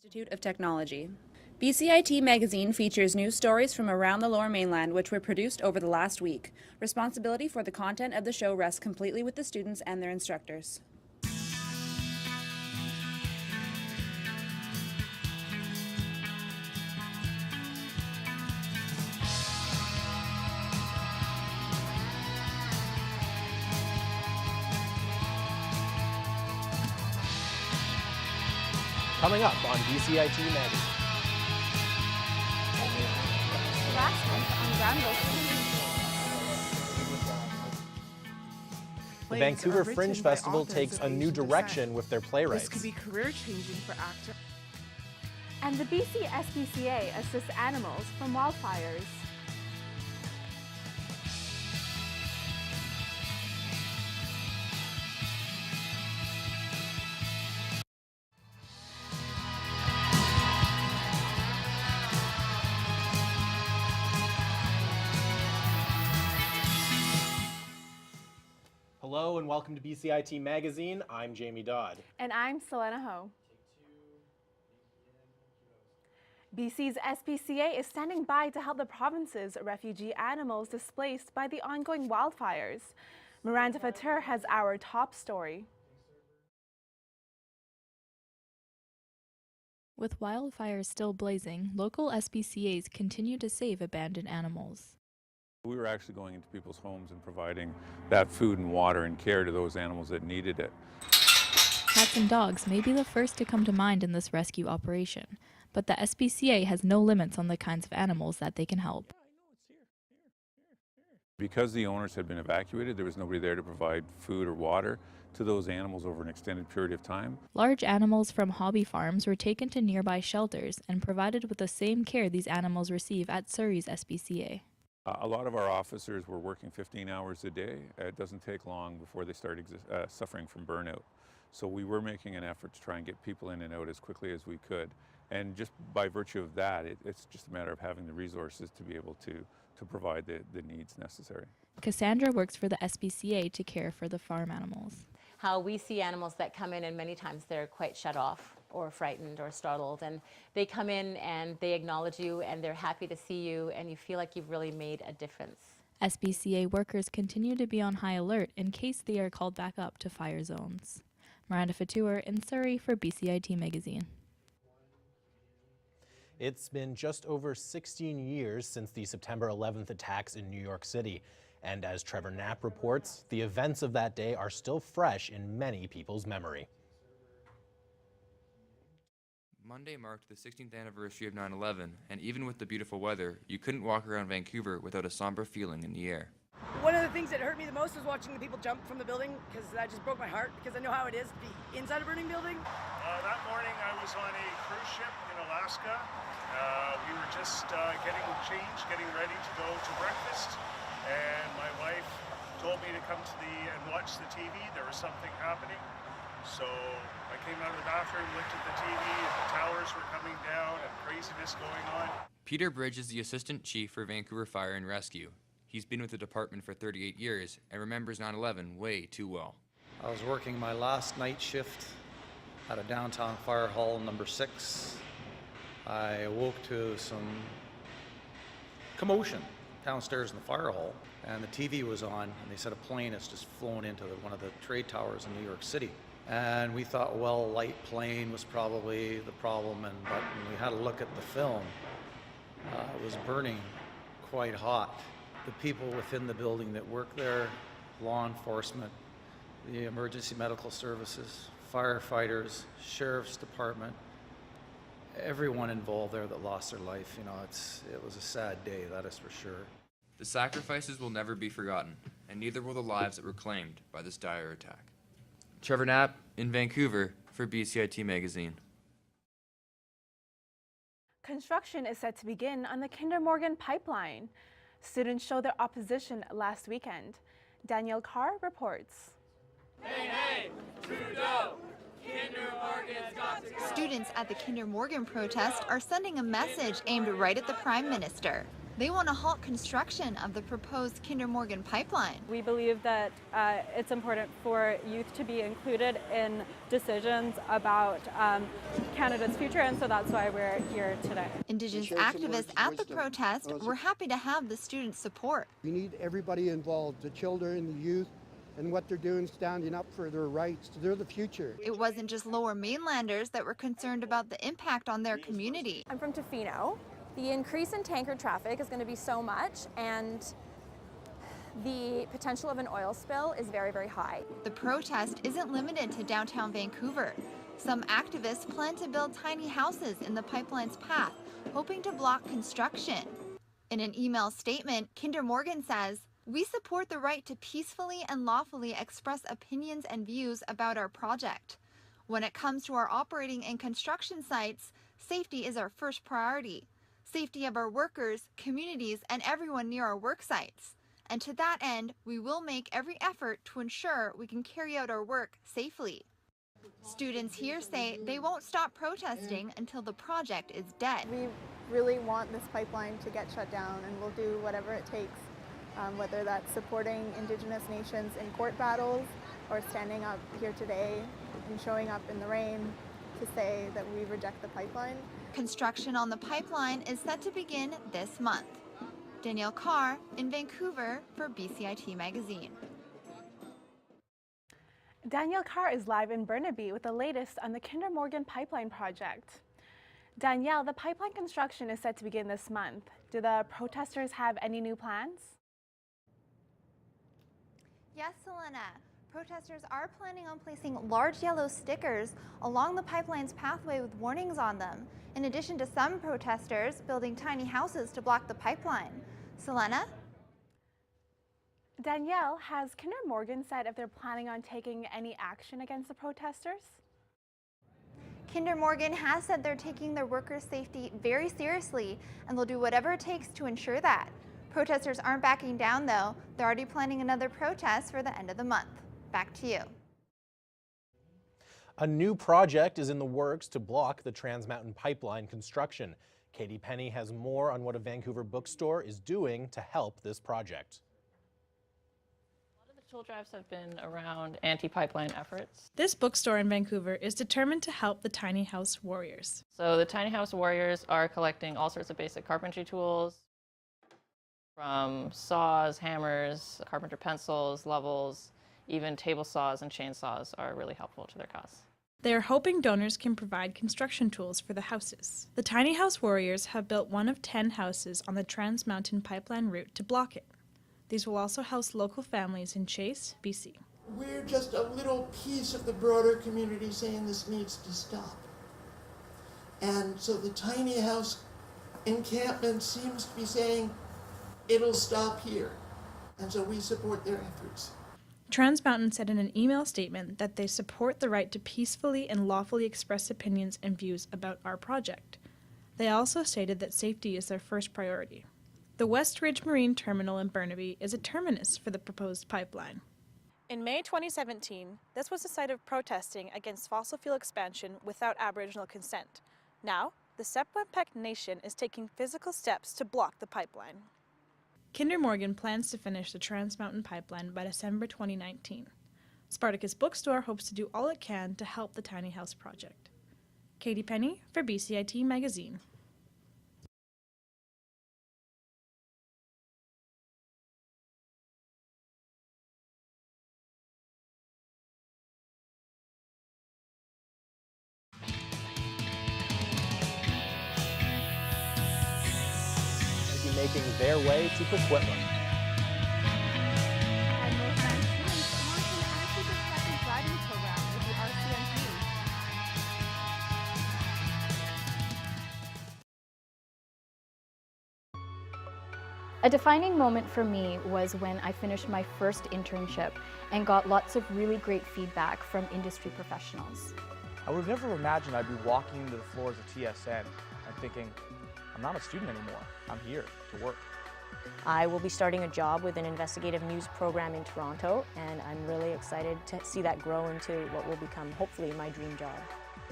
Institute of Technology. Bcit Magazine features news stories from around the Lower Mainland which were produced over the last week. Responsibility for the content of the show rests completely with the students and their instructors. Coming up on Bcit Magazine. Last month on Granville. The Vancouver Fringe Festival takes a new direction with their playwrights. This could be career-changing for actors. And the BC SPCA assists animals from wildfires. Hello and welcome to Bcit Magazine. I'm Jamie Dodd. And I'm Selenna Ho. BC's SPCA is standing by to help the province's refugee animals displaced by the ongoing wildfires. Miranda Fatur has our top story. With wildfires still blazing, local SPCAs continue to save abandoned animals. We were actually going into people's homes and providing that food and water and care to those animals that needed it. Cats and dogs may be the first to come to mind in this rescue operation, but the SPCA has no limits on the kinds of animals that they can help. Because the owners had been evacuated, there was nobody there to provide food or water to those animals over an extended period of time. Large animals from hobby farms were taken to nearby shelters and provided with the same care these animals receive at Surrey's SPCA. A lot of our officers were working 15 hours a day. It doesn't take long before they start suffering from burnout. So we were making an effort to try and get people in and out as quickly as we could. And just by virtue of that, it's just a matter of having the resources to be able to provide the needs necessary. Cassandra works for the SPCA to care for the farm animals. How we see animals that come in and many times they're quite shut off or frightened or startled, and they come in and they acknowledge you and they're happy to see you and you feel like you've really made a difference. SPCA workers continue to be on high alert in case they are called back up to fire zones. Miranda Fatur in Surrey for Bcit Magazine. It's been just over 16 years since the September 11th attacks in New York City. And as Trevor Knapp reports, the events of that day are still fresh in many people's memory. Monday marked the 16th anniversary of 9/11, and even with the beautiful weather, you couldn't walk around Vancouver without a somber feeling in the air. One of the things that hurt me the most was watching the people jump from the building, because that just broke my heart, because I know how it is to be inside a burning building. That morning I was on a cruise ship in Alaska. We were just getting changed, getting ready to go to breakfast, and my wife told me to come to and watch the TV. There was something happening. So I came out of the bathroom, looked at the TV, and the towers were coming down and craziness going on. Peter Bridge is the Assistant Chief for Vancouver Fire and Rescue. He's been with the department for 38 years and remembers 9/11 way too well. I was working my last night shift at a downtown fire hall number 6. I awoke to some commotion downstairs in the fire hall, and the TV was on, and they said a plane has just flown into one of the trade towers in New York City. And we thought, well, light plane was probably the problem, but when we had a look at the film, it was burning quite hot. The people within the building that work there, law enforcement, the emergency medical services, firefighters, sheriff's department, everyone involved there that lost their life, it was a sad day, that is for sure. The sacrifices will never be forgotten, and neither will the lives that were claimed by this dire attack. Trevor Knapp in Vancouver for Bcit Magazine. Construction is set to begin on the Kinder Morgan pipeline. Students showed their opposition last weekend. Danielle Carr reports. Hey, hey, Trudeau! Kinder Morgan's got to go! Students at the Kinder Morgan protest are sending a message aimed right at the Prime Minister. They want to halt construction of the proposed Kinder Morgan pipeline. We believe that it's important for youth to be included in decisions about Canada's future, and so that's why we're here today. Indigenous activists at the protest were happy to have the students' support. We need everybody involved, the children, the youth, and what they're doing, standing up for their rights. They're the future. It wasn't just Lower Mainlanders that were concerned about the impact on their community. I'm from Tofino. The increase in tanker traffic is going to be so much, and the potential of an oil spill is very, very high. The protest isn't limited to downtown Vancouver. Some activists plan to build tiny houses in the pipeline's path, hoping to block construction. In an email statement, Kinder Morgan says, "We support the right to peacefully and lawfully express opinions and views about our project. When it comes to our operating and construction sites, safety is our first priority. Safety of our workers, communities, and everyone near our work sites. And to that end, we will make every effort to ensure we can carry out our work safely." Students here say they won't stop protesting until the project is dead. We really want this pipeline to get shut down, and we'll do whatever it takes, whether that's supporting Indigenous nations in court battles or standing up here today and showing up in the rain to say that we reject the pipeline. Construction on the pipeline is set to begin this month. Danielle Carr in Vancouver for BCIT Magazine. Danielle Carr is live in Burnaby with the latest on the Kinder Morgan pipeline project. Danielle, the pipeline construction is set to begin this month. Do the protesters have any new plans? Yes, Selenna. Protesters are planning on placing large yellow stickers along the pipeline's pathway with warnings on them, in addition to some protesters building tiny houses to block the pipeline. Selenna? Danielle, has Kinder Morgan said if they're planning on taking any action against the protesters? Kinder Morgan has said they're taking their workers' safety very seriously and they'll do whatever it takes to ensure that. Protesters aren't backing down, though. They're already planning another protest for the end of the month. Back to you. A new project is in the works to block the Trans Mountain Pipeline construction. Katie Penny has more on what a Vancouver bookstore is doing to help this project. Tool drives have been around anti-pipeline efforts. This bookstore in Vancouver is determined to help the tiny house warriors. So the tiny house warriors are collecting all sorts of basic carpentry tools, from saws, hammers, carpenter pencils, levels, even table saws and chainsaws are really helpful to their cause. They are hoping donors can provide construction tools for the houses. The tiny house warriors have built one of 10 houses on the Trans Mountain Pipeline route to block it. These will also house local families in Chase, BC. We're just a little piece of the broader community saying this needs to stop. And so the tiny house encampment seems to be saying it'll stop here. And so we support their efforts. Trans Mountain said in an email statement that they support the right to peacefully and lawfully express opinions and views about our project. They also stated that safety is their first priority. The West Ridge Marine Terminal in Burnaby is a terminus for the proposed pipeline. In May 2017, this was the site of protesting against fossil fuel expansion without Aboriginal consent. Now, the Sept Nation is taking physical steps to block the pipeline. Kinder Morgan plans to finish the Trans Mountain Pipeline by December 2019. Spartacus Bookstore hopes to do all it can to help the tiny house project. Katie Penny for BCIT Magazine. Making their way to Coquitlam. And North Vancouver launched an anti-distracted driving program with the RCMP. A defining moment for me was when I finished my first internship and got lots of really great feedback from industry professionals. I would have never imagined I'd be walking into the floors of TSN and thinking, I'm not a student anymore, I'm here to work. I will be starting a job with an investigative news program in Toronto, and I'm really excited to see that grow into what will become, hopefully, my dream job.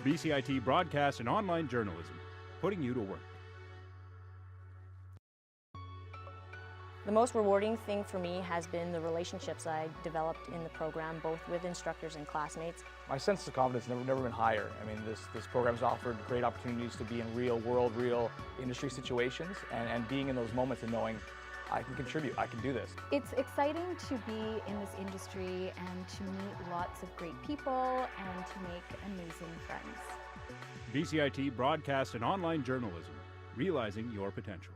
BCIT broadcast and online journalism, putting you to work. The most rewarding thing for me has been the relationships I developed in the program, both with instructors and classmates. My sense of confidence has never been higher. I mean, this program's offered great opportunities to be in real world, real industry situations, and being in those moments and knowing I can contribute, I can do this. It's exciting to be in this industry and to meet lots of great people and to make amazing friends. BCIT broadcasts and online journalism, realizing your potential.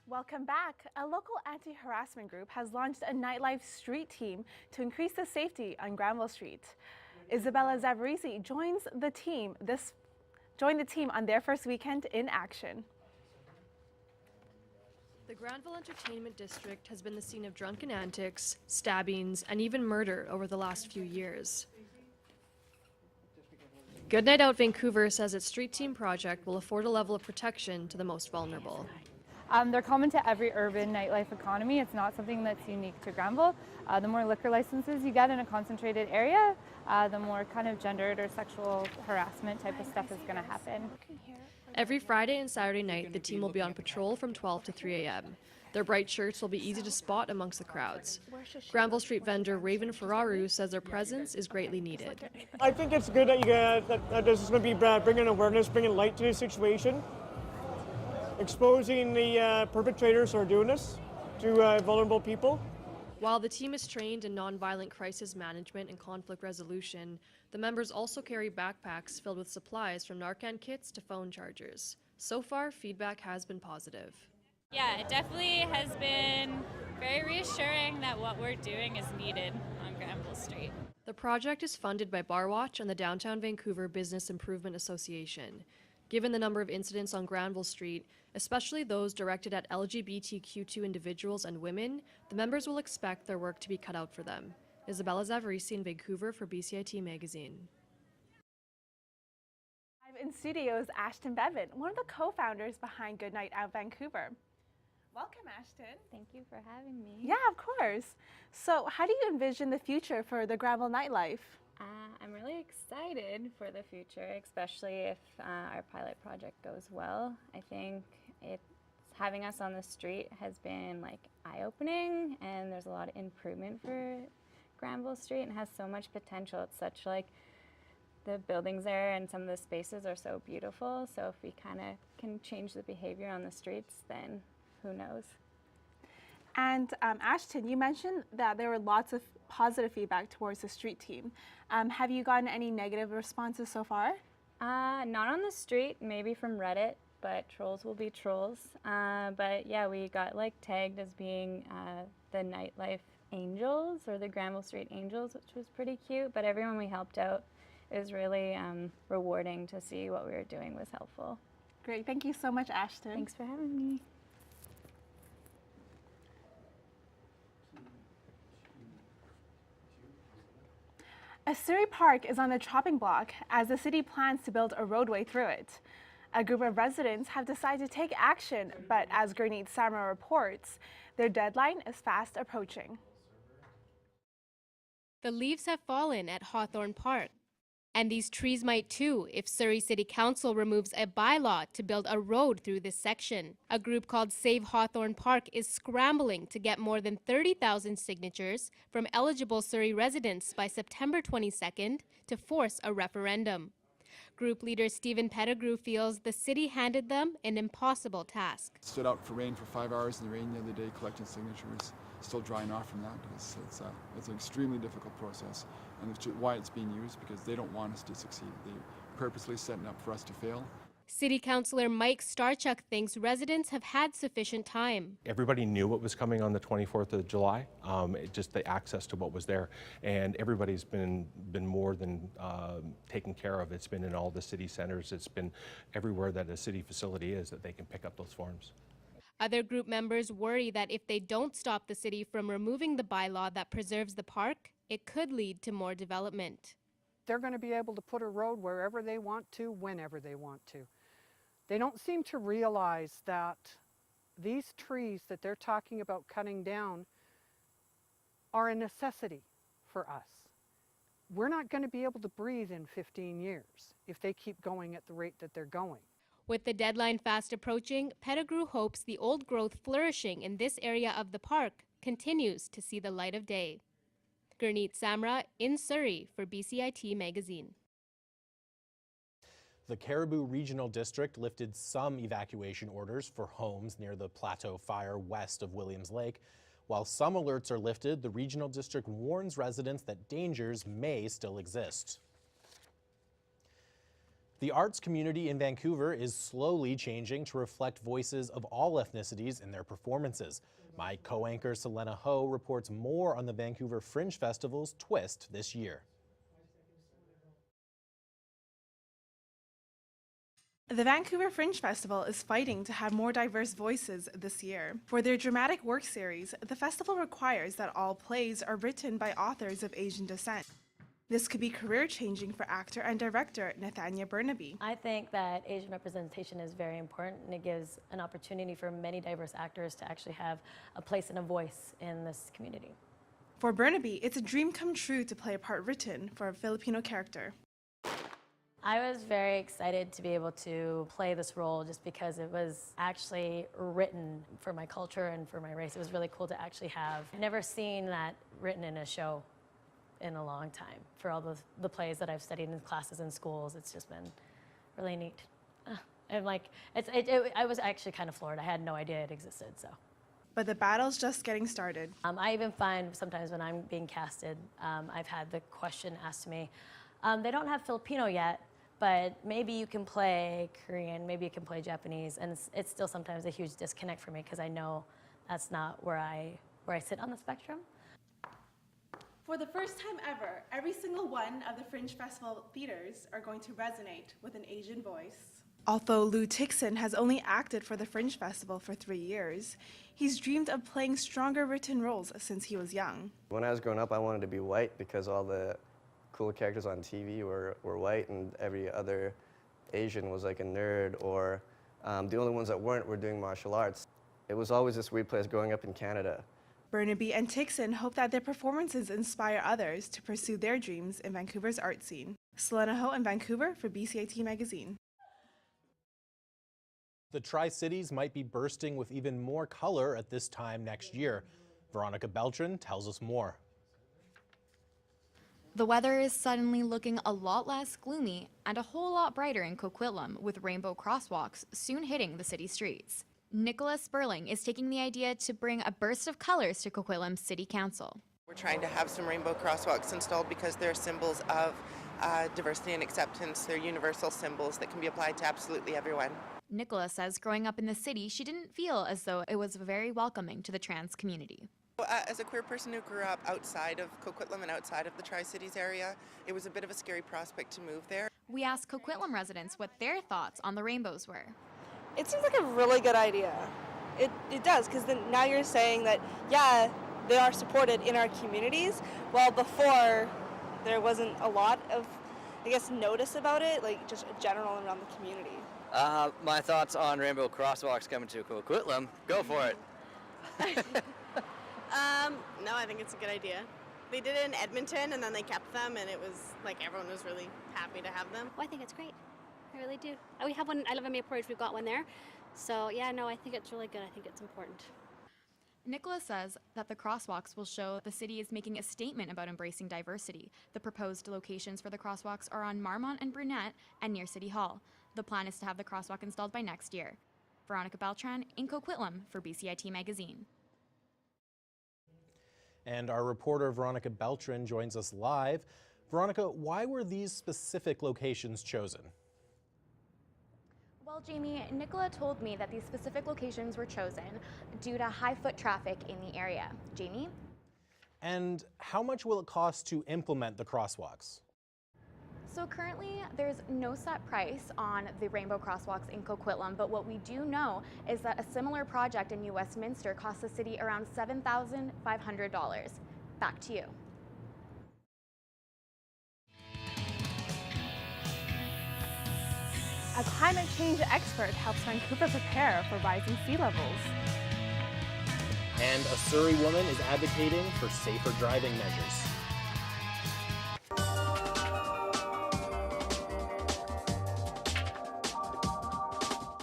Welcome back. A local anti-harassment group has launched a nightlife street team to increase the safety on Granville Street. Isabella Zavarisi joined the team on their first weekend in action. The Granville Entertainment District has been the scene of drunken antics, stabbings, and even murder over the last few years. Good Night Out Vancouver says its street team project will afford a level of protection to the most vulnerable. They're common to every urban nightlife economy. It's not something that's unique to Granville. The more liquor licenses you get in a concentrated area, the more kind of gendered or sexual harassment type of stuff is going to happen. Every Friday and Saturday night, the team will be on patrol from 12 to 3 a.m. Their bright shirts will be easy to spot amongst the crowds. Granville Street vendor Raven Ferraru says their presence is greatly needed. I think it's good that that this is going to be bringing awareness, bringing light to the situation, exposing the perpetrators who are doing this to vulnerable people. While the team is trained in nonviolent crisis management and conflict resolution, the members also carry backpacks filled with supplies from Narcan kits to phone chargers. So far, feedback has been positive. Yeah, it definitely has been very reassuring that what we're doing is needed on Granville Street. The project is funded by Bar Watch and the Downtown Vancouver Business Improvement Association. Given the number of incidents on Granville Street, especially those directed at LGBTQ2 individuals and women, the members will expect their work to be cut out for them. Isabella Zavarisi in Vancouver for Bcit Magazine. Live in studio is Ashton Bevan, one of the co-founders behind Good Night Out Vancouver. Welcome, Ashton. Thank you for having me. Yeah, of course. So how do you envision the future for the Granville nightlife? I'm really excited for the future, especially if our pilot project goes well. I think having us on the street has been like eye-opening, and there's a lot of improvement for Granville Street and has so much potential. It's such like the buildings there and some of the spaces are so beautiful. So if we kind of can change the behavior on the streets, then who knows? And Ashton, you mentioned that there were lots of positive feedback towards the street team. Have you gotten any negative responses so far? Not on the street, maybe from Reddit, but trolls will be trolls. But yeah, we got like tagged as being the nightlife angels or the Granville Street Angels, which was pretty cute. But everyone we helped out, it was really rewarding to see what we were doing was helpful. Great, thank you so much, Ashton. Thanks for having me. A Surrey Park is on the chopping block as the city plans to build a roadway through it. A group of residents have decided to take action, but as Gurneet Sarma reports, their deadline is fast approaching. The leaves have fallen at Hawthorne Park, and these trees might too if Surrey City Council removes a bylaw to build a road through this section. A group called Save Hawthorne Park is scrambling to get more than 30,000 signatures from eligible Surrey residents by September 22nd to force a referendum. Group leader Stephen Pettigrew feels the city handed them an impossible task. Stood out for rain for 5 hours in the rain the other day collecting signatures. Still drying off from that. It's an extremely difficult process, and it's why it's being used, because they don't want us to succeed. They purposely setting up for us to fail. City Councillor Mike Starchuk thinks residents have had sufficient time. Everybody knew what was coming on the 24th of July, just the access to what was there, and everybody's been more than taken care of. It's been in all the city centers. It's been everywhere that a city facility is that they can pick up those forms. Other group members worry that if they don't stop the city from removing the bylaw that preserves the park, it could lead to more development. They're going to be able to put a road wherever they want to, whenever they want to. They don't seem to realize that these trees that they're talking about cutting down are a necessity for us. We're not going to be able to breathe in 15 years if they keep going at the rate that they're going. With the deadline fast approaching, Pettigrew hopes the old growth flourishing in this area of the park continues to see the light of day. Gurneet Samra in Surrey for Bcit Magazine. The Caribou Regional District lifted some evacuation orders for homes near the Plateau Fire west of Williams Lake. While some alerts are lifted, the regional district warns residents that dangers may still exist. The arts community in Vancouver is slowly changing to reflect voices of all ethnicities in their performances. My co-anchor Selenna Ho reports more on the Vancouver Fringe Festival's twist this year. The Vancouver Fringe Festival is fighting to have more diverse voices this year. For their dramatic work series, the festival requires that all plays are written by authors of Asian descent. This could be career-changing for actor and director Nathania Burnaby. I think that Asian representation is very important, and it gives an opportunity for many diverse actors to actually have a place and a voice in this community. For Burnaby, it's a dream come true to play a part written for a Filipino character. I was very excited to be able to play this role just because it was actually written for my culture and for my race. It was really cool to actually have. I've never seen that written in a show in a long time. For all the plays that I've studied in classes in schools, it's just been really neat. And like, I was actually kind of floored. I had no idea it existed, so. But the battle's just getting started. I even find sometimes when I'm being casted, I've had the question asked to me, they don't have Filipino yet, but maybe you can play Korean, maybe you can play Japanese, and it's still sometimes a huge disconnect for me because I know that's not where I sit on the spectrum. For the first time ever, every single one of the Fringe Festival theaters are going to resonate with an Asian voice. Although Lou Tixon has only acted for the Fringe Festival for 3 years, he's dreamed of playing stronger written roles since he was young. When I was growing up, I wanted to be white because all the cool characters on TV were white, and every other Asian was like a nerd, or the only ones that weren't were doing martial arts. It was always this weird place growing up in Canada. Burnaby and Tixon hope that their performances inspire others to pursue their dreams in Vancouver's art scene. Selenna Ho in Vancouver for Bcit Magazine. The Tri-Cities might be bursting with even more color at this time next year. Veronica Beltran tells us more. The weather is suddenly looking a lot less gloomy and a whole lot brighter in Coquitlam, with rainbow crosswalks soon hitting the city streets. Nicholas Sperling is taking the idea to bring a burst of colors to Coquitlam City Council. We're trying to have some rainbow crosswalks installed because they're symbols of diversity and acceptance. They're universal symbols that can be applied to absolutely everyone. Nicholas says growing up in the city, she didn't feel as though it was very welcoming to the trans community. As a queer person who grew up outside of Coquitlam and outside of the Tri-Cities area, it was a bit of a scary prospect to move there. We asked Coquitlam residents what their thoughts on the rainbows were. It seems like a really good idea. It does, because then now you're saying that, yeah, they are supported in our communities, while before there wasn't a lot of, I guess, notice about it, like just general around the community. My thoughts on rainbow crosswalks coming to Coquitlam, go for it. No, I think it's a good idea. They did it in Edmonton and then they kept them, and it was like everyone was really happy to have them. Well, I think it's great. I really do. We have one, I live in Maple Ridge, we've got one there. So yeah, no, I think it's really good. I think it's important. Nicholas says that the crosswalks will show the city is making a statement about embracing diversity. The proposed locations for the crosswalks are on Marmont and Brunette and near City Hall. The plan is to have the crosswalk installed by next year. Veronica Beltran in Coquitlam for Bcit Magazine. And our reporter Veronica Beltran joins us live. Veronica, why were these specific locations chosen? Well, Jamie, Nicola told me that these specific locations were chosen due to high foot traffic in the area. Jamie? And how much will it cost to implement the crosswalks? So currently, there's no set price on the rainbow crosswalks in Coquitlam, but what we do know is that a similar project in New Westminster costs the city around $7,500. Back to you. A climate change expert helps Vancouver prepare for rising sea levels. And a Surrey woman is advocating for safer driving measures.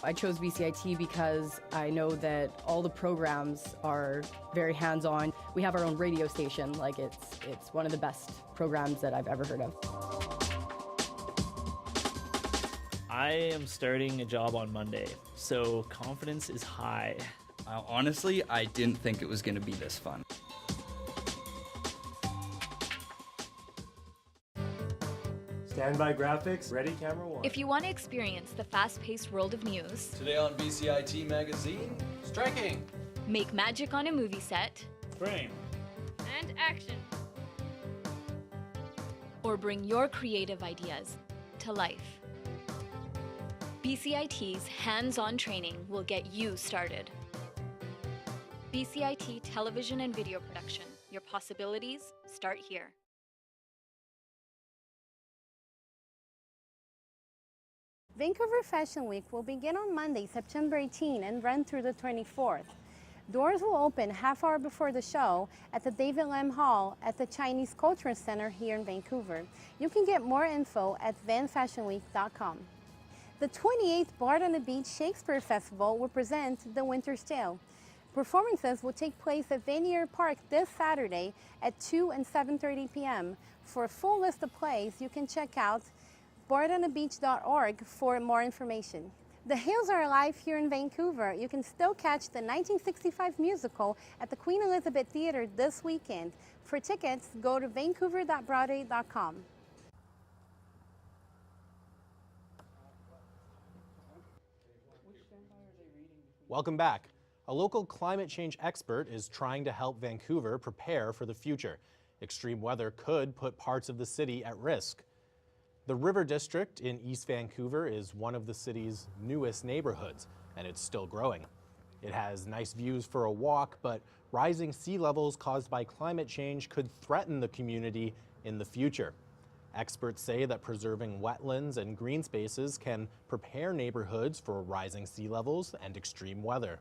I chose BCIT because I know that all the programs are very hands-on. We have our own radio station. Like it's one of the best programs that I've ever heard of. I am starting a job on Monday, so confidence is high. Honestly, I didn't think it was going to be this fun. Standby graphics, ready, camera one. If you want to experience the fast-paced world of news, today on Bcit Magazine, striking, make magic on a movie set, frame, and action, or bring your creative ideas to life, BCIT's hands-on training will get you started. BCIT Television and Video Production. Your possibilities start here. Vancouver Fashion Week will begin on Monday, September 18 and run through the 24th. Doors will open half hour before the show at the David Lam Hall at the Chinese Cultural Center here in Vancouver. You can get more info at vanfashionweek.com. The 28th Bard on the Beach Shakespeare Festival will present The Winter's Tale. Performances will take place at Vanier Park this Saturday at 2 and 7:30 p.m. For a full list of plays, you can check out bardonthebeach.org for more information. The Hills are alive here in Vancouver. You can still catch the 1965 musical at the Queen Elizabeth Theatre this weekend. For tickets, go to vancouver.broadway.com. Welcome back. A local climate change expert is trying to help Vancouver prepare for the future. Extreme weather could put parts of the city at risk. The River District in East Vancouver is one of the city's newest neighborhoods, and it's still growing. It has nice views for a walk, but rising sea levels caused by climate change could threaten the community in the future. Experts say that preserving wetlands and green spaces can prepare neighborhoods for rising sea levels and extreme weather.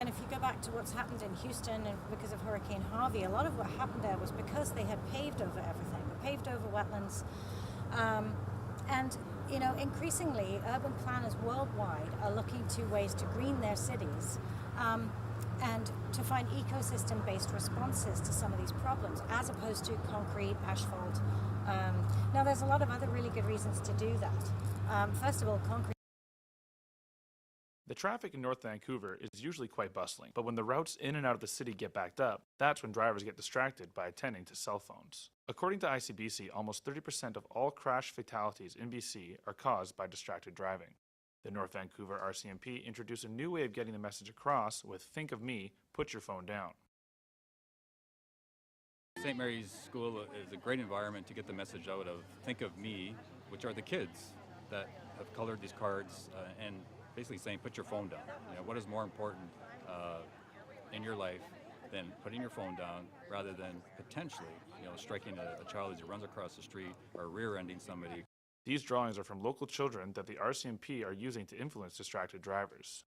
And if you go back to what's happened in Houston and because of Hurricane Harvey, a lot of what happened there was because they had paved over everything, paved over wetlands. And you know, increasingly, urban planners worldwide are looking to ways to green their cities and to find ecosystem-based responses to some of these problems, as opposed to concrete, asphalt. Now, there's a lot of other really good reasons to do that. First of all, concrete. The traffic in North Vancouver is usually quite bustling, but when the routes in and out of the city get backed up, that's when drivers get distracted by attending to cell phones. According to ICBC, almost 30% of all crash fatalities in BC are caused by distracted driving. The North Vancouver RCMP introduced a new way of getting the message across with Think of Me, Put Your Phone Down. St. Mary's School is a great environment to get the message out of Think of Me, which are the kids that have colored these cards and basically saying put your phone down. You know, what is more important in your life than putting your phone down rather than potentially, you know, striking a child as he runs across the street or rear-ending somebody. These drawings are from local children that the RCMP are using to influence distracted drivers.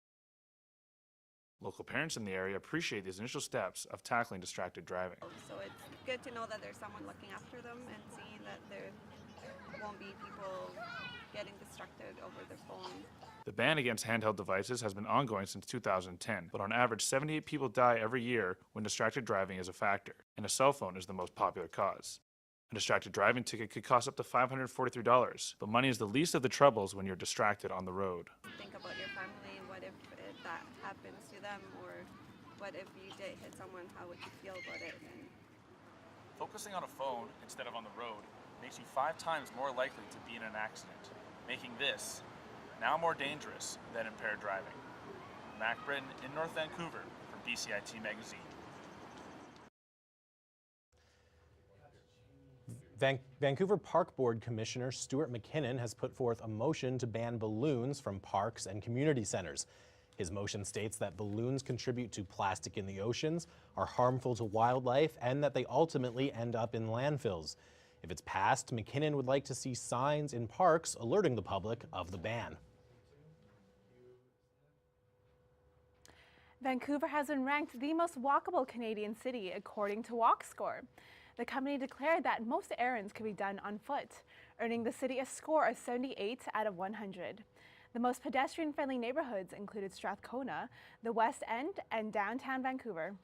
Local parents in the area appreciate these initial steps of tackling distracted driving. So it's good to know that there's someone looking after them and seeing that there won't be people getting distracted over their phone. The ban against handheld devices has been ongoing since 2010, but on average 78 people die every year when distracted driving is a factor, and a cell phone is the most popular cause. A distracted driving ticket could cost up to $543, but money is the least of the troubles when you're distracted on the road. Think about your family, what if that happens to them, or what if you did hit someone, how would you feel about it? And focusing on a phone instead of on the road makes you 5 times more likely to be in an accident, making this now more dangerous than impaired driving. Mac Britton in North Vancouver for Bcit Magazine. Vancouver Park Board Commissioner Stuart McKinnon has put forth a motion to ban balloons from parks and community centers. His motion states that balloons contribute to plastic in the oceans, are harmful to wildlife, and that they ultimately end up in landfills. If it's passed, McKinnon would like to see signs in parks alerting the public of the ban. Vancouver has been ranked the most walkable Canadian city according to WalkScore. The company declared that most errands could be done on foot, earning the city a score of 78 out of 100. The most pedestrian-friendly neighborhoods included Strathcona, the West End, and downtown Vancouver.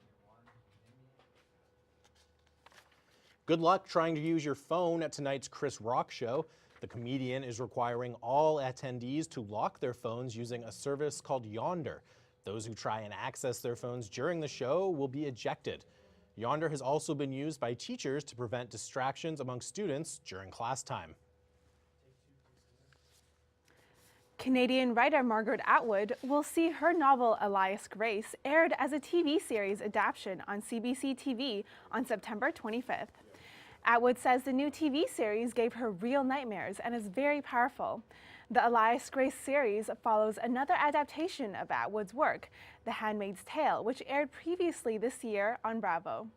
Good luck trying to use your phone at tonight's Chris Rock show. The comedian is requiring all attendees to lock their phones using a service called Yonder. Those who try and access their phones during the show will be ejected. Yonder has also been used by teachers to prevent distractions among students during class time. Canadian writer Margaret Atwood will see her novel Elias Grace aired as a TV series adaptation on CBC TV on September 25th. Atwood says the new TV series gave her real nightmares and is very powerful. The Elias Grace series follows another adaptation of Atwood's work, The Handmaid's Tale, which aired previously this year on Bravo.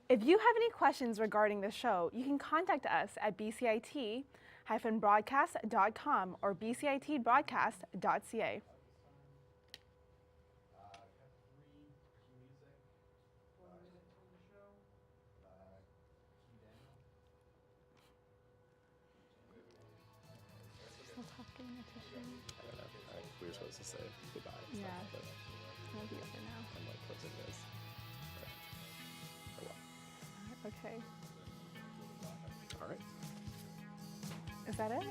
If you have any questions regarding the show, you can contact us at bcit-broadcast.com or bcitbroadcast.ca. We were supposed to say goodbye. Yeah. I'll be over now. I'm like closing this. Okay. All right. Is that it?